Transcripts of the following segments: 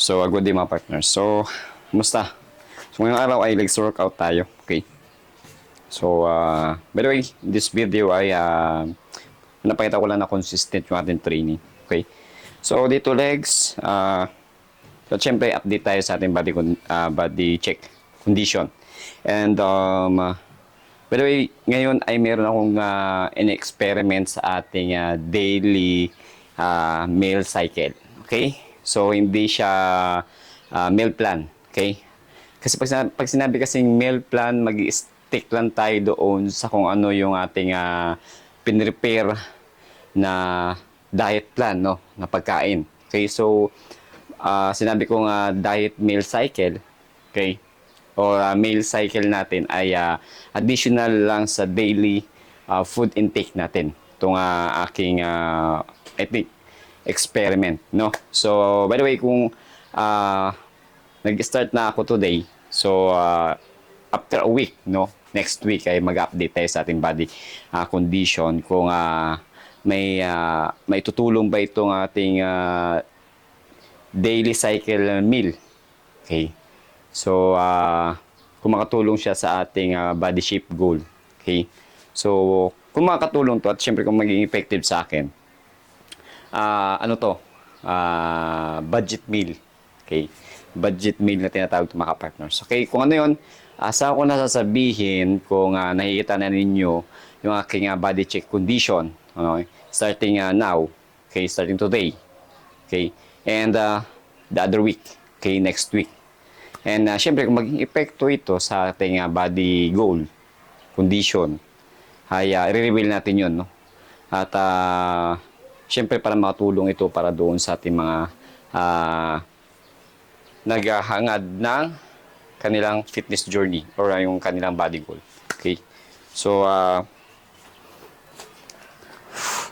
So, good day mga partners. So, kumusta? So, ngayong araw ay legs workout tayo. Okay. So, by the way, this video ay napakita ko lang na consistent yung ating training. Okay. So, dito legs, so, syempre, update tayo sa ating body check condition. And, by the way, ngayon ay meron akong in-experiment sa ating daily meal cycle. Okay? So, hindi siya meal plan. Okay? Kasi pag sinabi kasing meal plan, mag-stick lang tayo doon sa kung ano yung ating pinrepare na diet plan, no? Na pagkain. Okay? So, sinabi ko nga diet meal cycle. Okay? O meal cycle natin ay additional lang sa daily food intake natin. Itong aking ethnic experiment, no? So, by the way, kung nag-start na ako today, so after a week, no? Next week ay mag-update tayo sa ating body condition kung may tutulong ba itong ating daily cycle meal. Okay? So, kung makatulong siya sa ating body shape goal. Okay? So, kung makakatulong to at syempre kung maging effective sa akin, budget meal. Okay? Budget meal na tinatawag ng mga partners. Okay? Kung ano yun, saan ko nasasabihin kung nakikita na ninyo yung aking body check condition. Okay? Starting now. Okay? Starting today. Okay? And the other week. Okay? Next week. And syempre, kung maging epekto ito sa ating body goal, condition, ay i-reveal natin yun. No? At syempre, para makatulong ito para doon sa ating mga naghahangad ng kanilang fitness journey or yung kanilang body goal. Okay? So,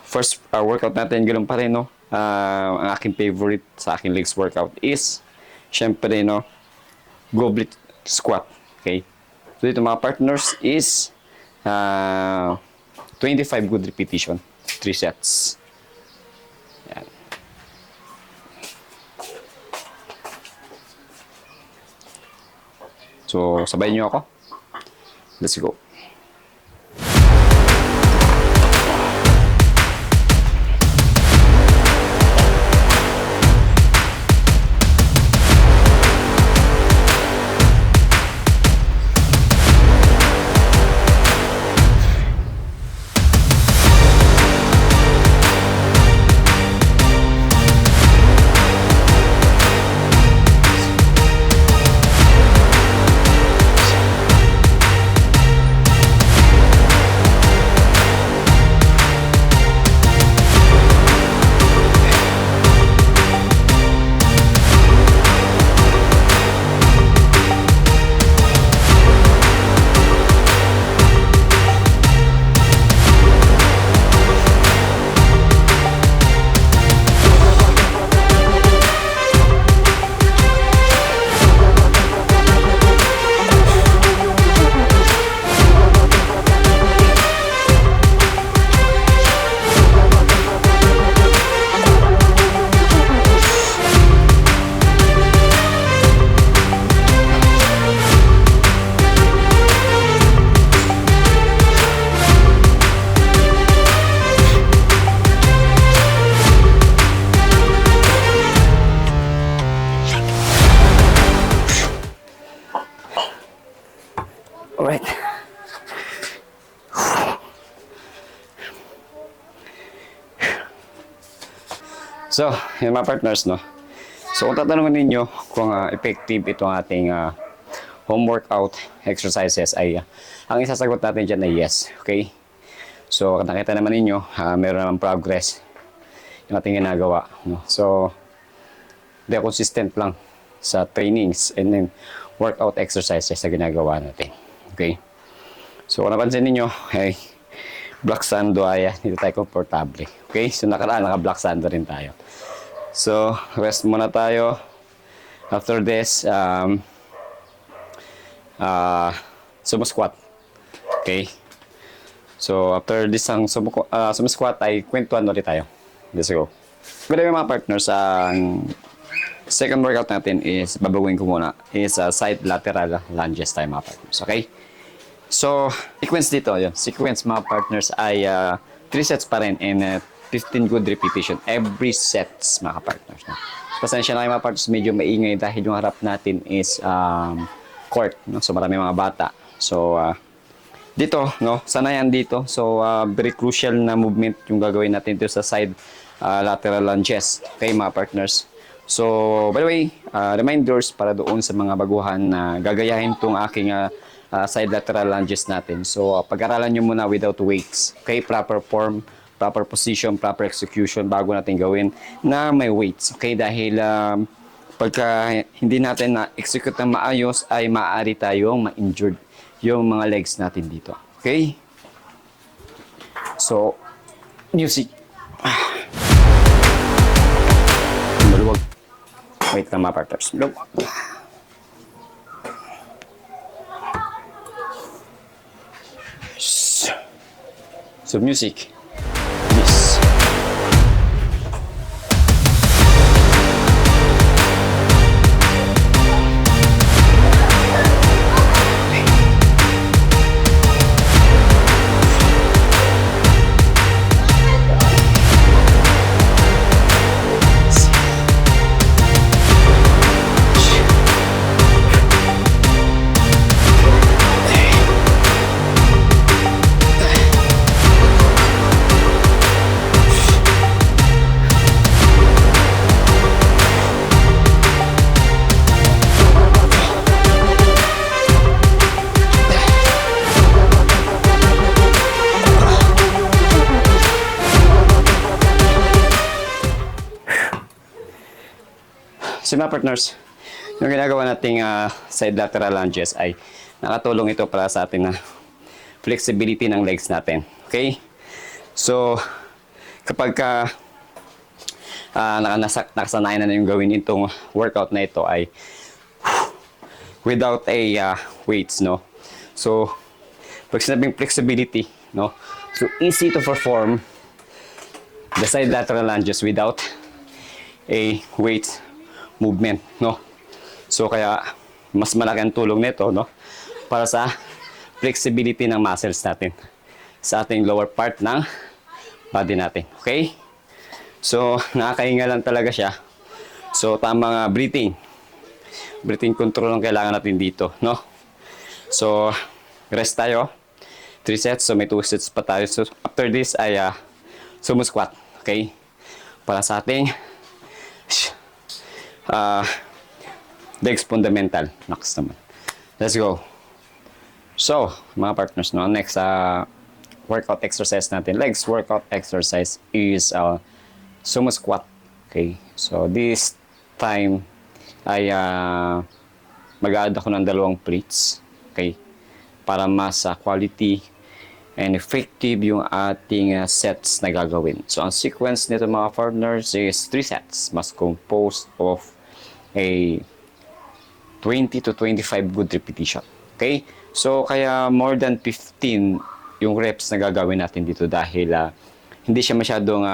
first workout natin, ganoon pa rin, no? Ang aking favorite sa aking legs workout is, syempre, no? Goblet squat. Okay? So, dito mga partners is 25 good repetition. 3 sets. Yan. So, sabayin nyo ako. Let's go. Alright. So, yun mga partners, no? So, kung tatanungin ninyo kung effective itong ating home workout exercises ay ang isasagot natin dyan ay yes. Okay? So, nakita naman ninyo, meron naman progress yung ating ginagawa. No? So, they're consistent lang sa trainings and then workout exercises na ginagawa natin. Okay? So, kung napansin ninyo, ay black sando ay dito tayo komportable. Okay? So, naka-black sando rin tayo. So, rest muna tayo. After this, sumo squat. Okay? So, after this ang sumo squat ay kwentuhan ulit tayo. Let's go. Good day mga partners. Second workout natin is, babaguhin ko muna, is side lateral lunges tayo mga partners. Okay? So, sequence dito, yun. Sequence mga partners ay 3 sets pa rin and 15 good repetition every sets mga partners. No? Pasensya na kayo mga partners, medyo maingay dahil yung harap natin is court. No? So, marami mga bata. So, dito, no? Sanayan dito. So, very crucial na movement yung gagawin natin dito sa side lateral lunges. Okay mga partners? So, by the way, reminders para doon sa mga baguhan na gagayahin itong aking side lateral lunges natin. So, pag-aralan nyo muna without weights. Okay, proper form, proper position, proper execution bago natin gawin na may weights. Okay, dahil pagka hindi natin na-execute ng maayos ay maaari tayong ma-injured yung mga legs natin dito. Okay? So, music. Maluwag. Wait lang mga partners. Maluwag. So, music. Yes. So mga partners, yung ginagawa nating side lateral lunges ay nakatulong ito para sa atin na flexibility ng legs natin. Okay? So, kapag nakasanayan na yung gawin itong workout na ito ay without a weights, no? So, pag sinabing flexibility, no? So, easy to perform the side lateral lunges without a weight movement, no? So kaya mas malaki ang tulong nito, no? Para sa flexibility ng muscles natin sa ating lower part ng body natin. Okay? So nakakahinga lang talaga siya. So tamang breathing. Breathing control ang kailangan natin dito, no? So rest tayo. 3 sets, so may 2 sets pa tayo. So after this ay sumo squat, okay? Para sa ating legs fundamental. Next naman. Let's go. So, mga partners, no? Next workout exercise natin. Legs workout exercise is sumo squat. Okay. So, this time ay mag-add ako ng 2 plates. Okay. Para mas quality and effective yung ating sets na gagawin. So, ang sequence nito mga partners is 3 sets. Mas composed of a 20 to 25 good repetition. Okay? So, kaya more than 15 yung reps na gagawin natin dito dahil hindi siya masyadong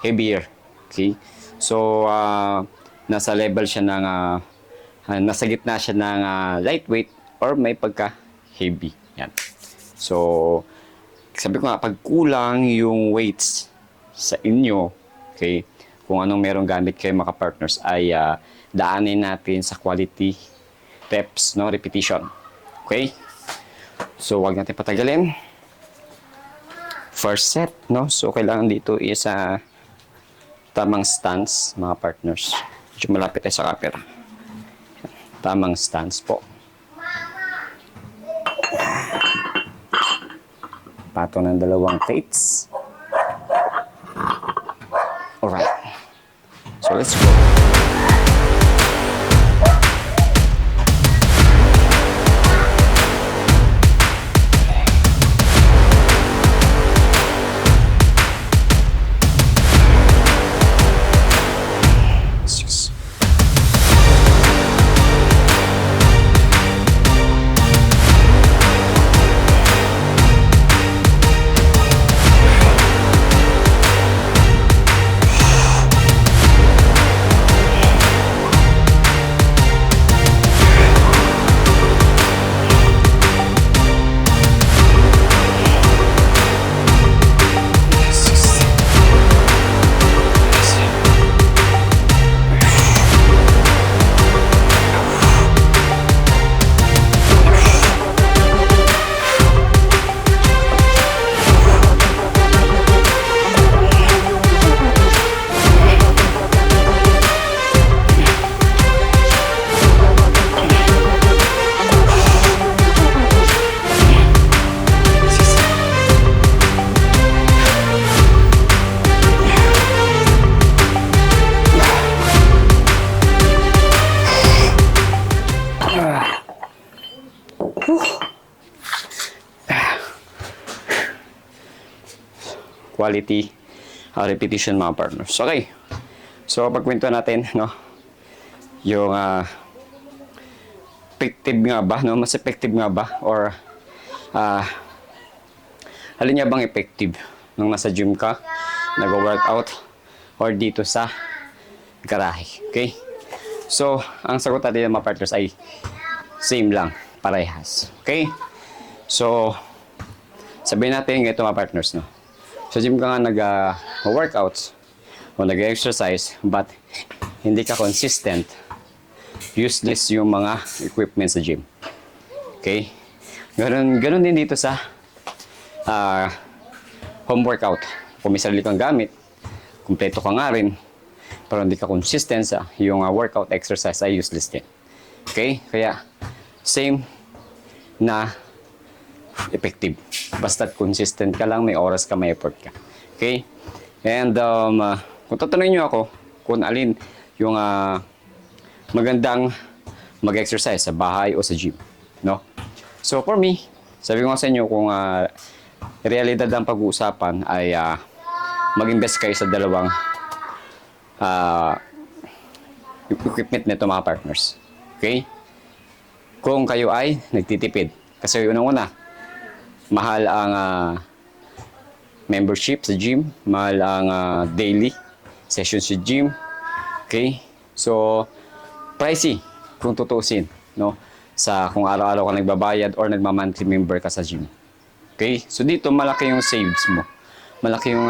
heavier. Okay? So, nasa level siya ng nasa gitna siya ng lightweight or may pagka-heavy. Yan. So, sabi ko nga, pag kulang yung weights sa inyo, okay, kung anong merong gamit kayo mga partners ay daanin natin sa quality reps, no, repetition. Okay? So, wag natin patagalin. First set, no? So, kailangan dito is tamang stance, mga partners. Medyo malapit tayo sa camera. Tamang stance po. Patong ng 2 plates. Alright. So, let's go. quality repetition mga partners. Okay. So, pagkwento natin, no? Yung effective nga ba, no? Mas effective nga ba? Or alin niya bang effective? Nung nasa gym ka, nag-workout, or dito sa garahe. Okay? So, ang sagot natin mga partners ay same lang, parehas. Okay? So, sabihin natin ito mga partners, no? Sa gym ka nga nag-workouts o nag-exercise, but hindi ka consistent, useless yung mga equipment sa gym. Okay? Ganun din dito sa home workout. Kung may sarili kang gamit, kumpleto ka nga rin, pero hindi ka consistent sa yung workout exercise ay useless din. Okay? Kaya, same na effective. Basta't consistent ka lang, may oras ka, may effort ka. Okay? And, kung tatanungin nyo ako, kung alin yung magandang mag-exercise sa bahay o sa gym. No? So, for me, sabi ko nga sa inyo, kung realidad ang pag-uusapan ay mag-invest kayo sa dalawang equipment nito mga partners. Okay? Kung kayo ay nagtitipid. Kasi unang-una, mahal ang membership sa gym, mahal ang daily session sa gym. Okay? So, pricey kung tutusin, no? Sa kung araw-araw ka nagbabayad or nagma-monthly member ka sa gym. Okay? So dito malaki yung saves mo. Malaki yung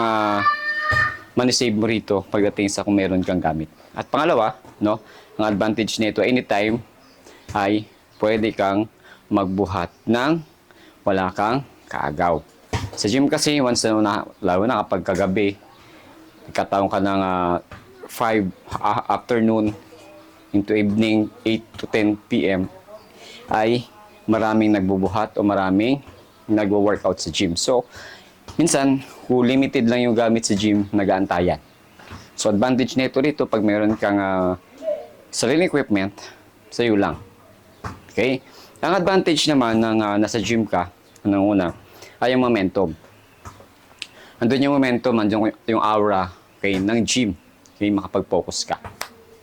money-save mo rito pagdating sa kung meron kang gamit. At pangalawa, no, ang advantage nito anytime ay pwede kang magbuhat ng wala kang kaagaw. Sa gym kasi once na lalo na kapag kagabi, ikataon ka ng 5 afternoon into evening 8 to 10 p.m. ay maraming nagbubuhat o maraming nagwo-workout sa gym. So, minsan, kung limited lang yung gamit sa gym, nag-aantayan. So, advantage nito rito, pag mayroon kang sariling equipment, sa'yo lang. Okay? Ang advantage naman ng nasa gym ka, unang una, ay yung momentum. Andun yung momentum, andun yung aura, okay, ng gym. Okay, makapag-focus ka.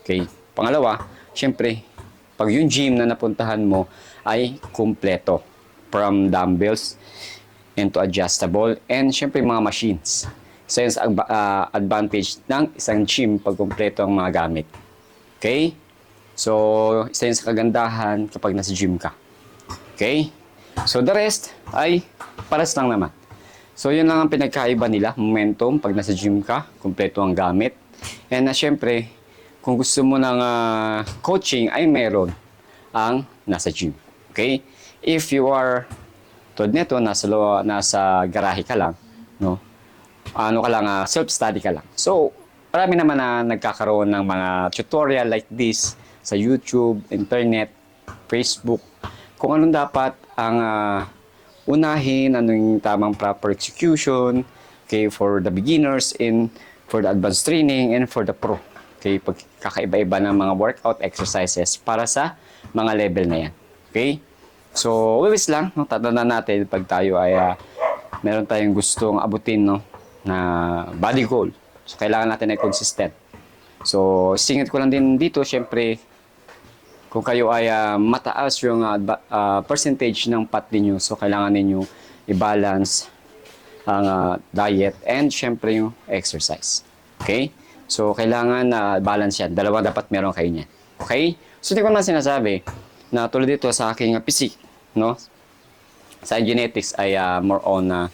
Okay? Pangalawa, syempre, pag yung gym na napuntahan mo ay kumpleto. From dumbbells into adjustable and syempre mga machines. So yun ang advantage ng isang gym pag kumpleto ang mga gamit. Okay? So, isa yun sa kagandahan kapag nasa gym ka. Okay? So the rest ay pares lang naman. So yun lang ang pinagkaiba nila, momentum pag nasa gym ka, kumpleto ang gamit. And syempre, kung gusto mo ng coaching ay meron ang nasa gym. Okay? If you are tulad nito, nasa garahe ka lang, no? Ano ka lang, self-study ka lang. So, marami naman na nagkakaroon ng mga tutorial like this sa YouTube, internet, Facebook, kung anong dapat ang unahin, anong tamang proper execution, okay, for the beginners and for the advanced training and for the pro. Okay, pagkakaiba-iba ng mga workout exercises para sa mga level na yan. Okay? So, always lang, no, tatandaan natin pag tayo ay meron tayong gustong abutin, no, na body goal. So, kailangan natin ay consistent. So, singit ko lang din dito, syempre, kung kayo ay mataas yung percentage ng fat ninyo, so kailangan ninyo i-balance ang diet and syempre yung exercise. Okay? So, kailangan balance yan. Dalawa dapat meron kayo niyan. Okay? So, hindi ko naman sinasabi na tulad dito sa aking physique, no? Sa genetics ay more on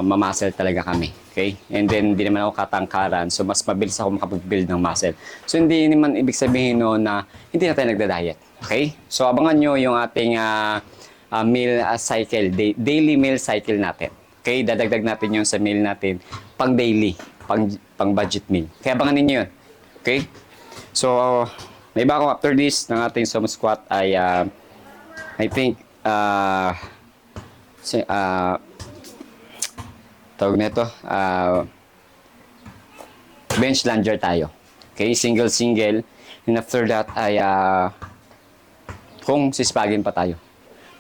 mamuscle talaga kami. Okay? And then, hindi naman ako katangkaran. So, mas mabilis ako makapag-build ng muscle. So, hindi naman ibig sabihin no na hindi na tayo nagda-diet. Okay? So, abangan nyo yung ating meal cycle, daily meal cycle natin. Okay? Dadagdag natin yung sa meal natin pang daily, pang budget meal. Kaya abangan ninyo yun. Okay? So, may iba ako after this ng ating sumo squat ay I think tawag nito bench plunger tayo. Okay, single and after that ay kung sispagin pa tayo.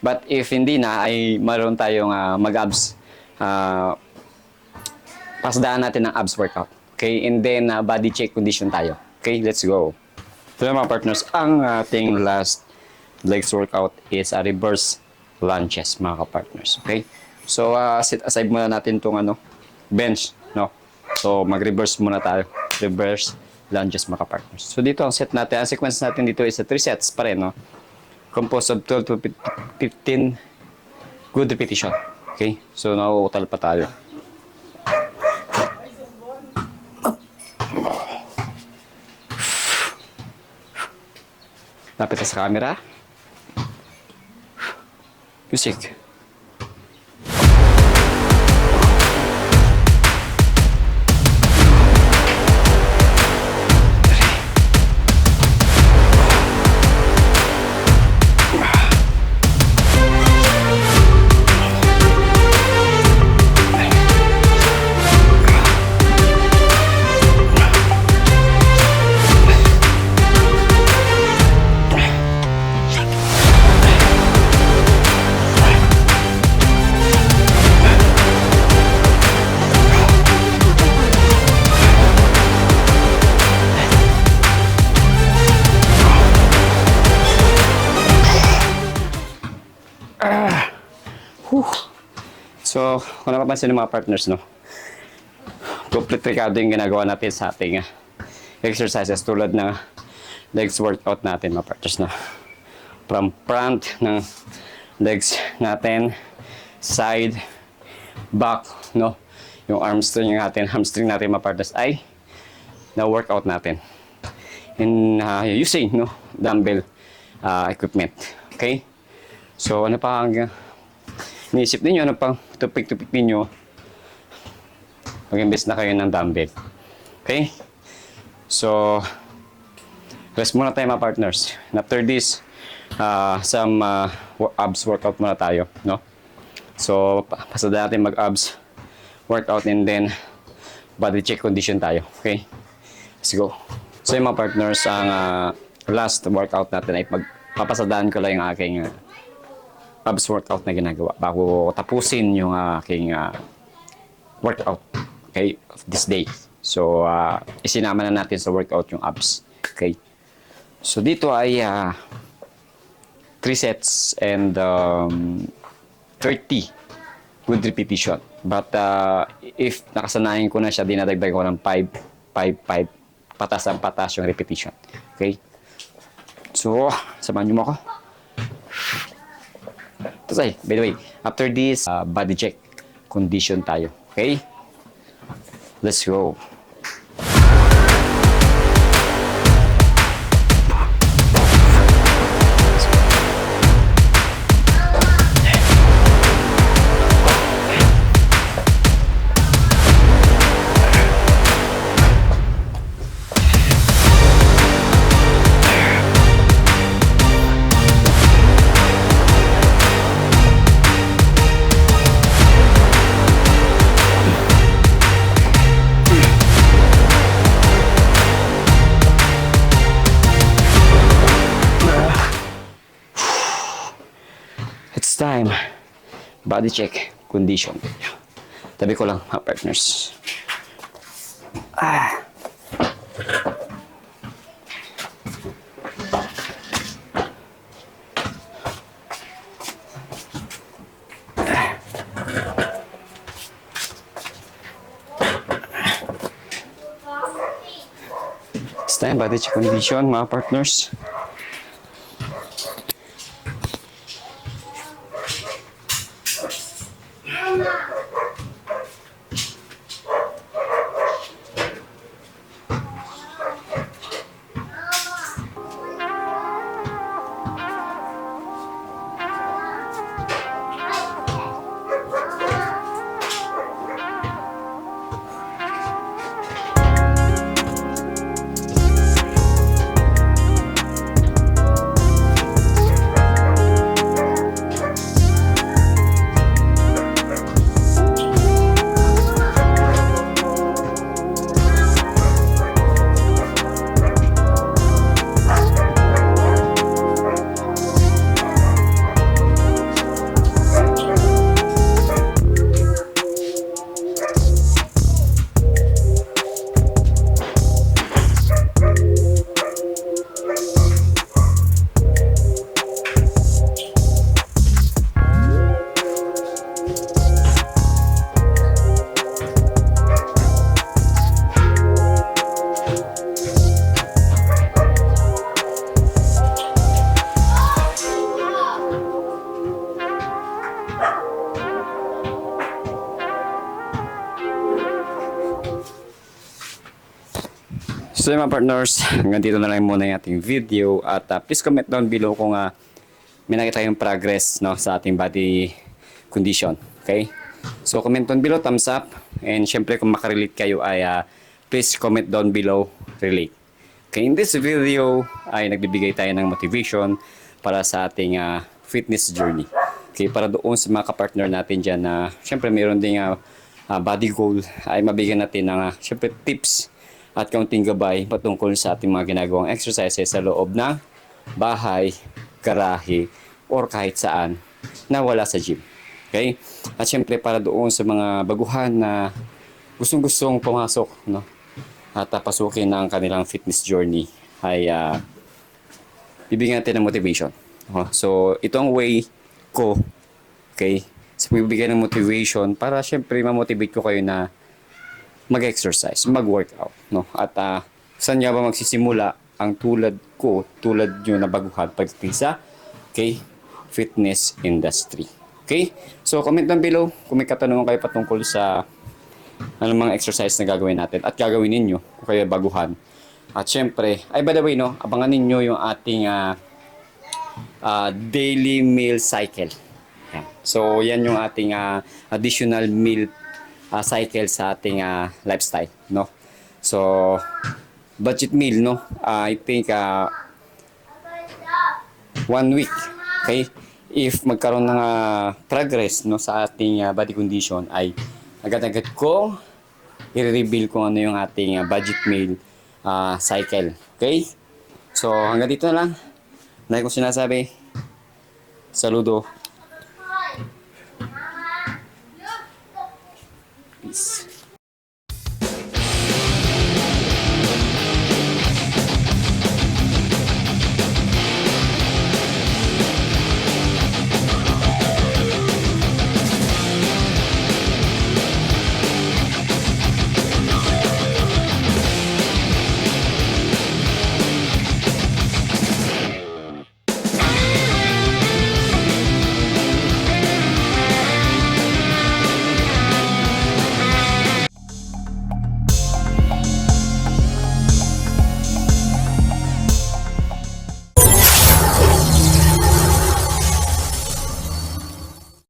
But if hindi na ay maroon tayong mag-abs pasadaan natin ng abs workout. Okay, and then body check condition tayo. Okay, let's go. So mga partners, ang ating last legs workout is a reverse lunges mga ka-partners. Okay, so set aside muna natin itong bench, no? So mag-reverse muna tayo. Reverse lunges mga ka-partners. So dito ang set natin, ang sequence natin dito is 3 sets pa rin, no? Composed of 12 to 15 good repetition. Okay, so nauutal pa tayo. Lapit sa camera. Music. So, kung napapansin ng mga partners, no? Complete recording yung ginagawa natin sa ating exercises tulad ng legs workout natin, mga partners, no? From front ng legs natin, side, back, no? Yung hamstring natin, mga partners, ay na-workout natin. In using, no? Dumbbell equipment. Okay? So, ano pa ang iniisip ninyo, ano pang tupik-tupik ninyo, mag-invest na kayo ng dumbbell. Okay? So, rest muna tayo mga partners. And after this, some abs workout muna tayo, no? So, pasada natin mag-abs workout and then body check condition tayo. Okay? Let's go. So, yung mga partners, ang last workout natin ay papasadaan ko lang yung aking abs workout na ginagawa bago tapusin yung aking workout, okay, of this day. So, isinama na natin sa workout yung abs. Okay. So, dito ay 3 sets and 30 good repetition. But, if nakasanayin ko na siya, dinadagdag ko ng 5, patas ang patas yung repetition. Okay. So, samahan niyo mo ako. Tapos ay, by the way, after this, body check condition tayo. Okay? Let's go. It's time. Body check condition. Tabi ko lang mga partners. It's time. Body check condition mga partners. So mga partners, hanggang dito na lang muna yung ating video at please comment down below kung may nakita kayong progress no, sa ating body condition. Okay? So comment down below, thumbs up, and syempre kung makarelate kayo ay please comment down below, relate. Okay, in this video ay nagbibigay tayo ng motivation para sa ating fitness journey. Okay, para doon sa mga kapartner natin dyan na syempre mayroon ding body goal ay mabigyan natin ng syempre tips at kaunting gabay patungkol sa ating mga ginagawang exercises sa loob ng bahay, garahe, or kahit saan na wala sa gym. Okay? At syempre para doon sa mga baguhan na gustong-gustong pumasok, no? At pasukin ang kanilang fitness journey ay bibigyan natin ng motivation. So, ito ang way ko, okay? So, bibigyan ng motivation para syempre ma-motivate ko kayo na mag-exercise, mag-workout, no? At saan nga ba magsisimula ang tulad ko, tulad nyo na baguhan pagdating sa, okay, fitness industry. Okay? So, comment down below kung may katanungan kayo patungkol sa anong mga exercise na gagawin natin at gagawin ninyo kung kayo baguhan. At syempre, ay by the way, no, abangan ninyo yung ating daily meal cycle. Yan. So, yan yung ating additional meal cycle sa ating lifestyle, no? So, budget meal, no? I think 1 week, okay? If magkaroon ng progress, no, sa ating body condition ay agad-agad ko i-reveal kung ano yung ating budget meal cycle, okay? So, hanggang dito na lang. Like ko sinasabi, saludo.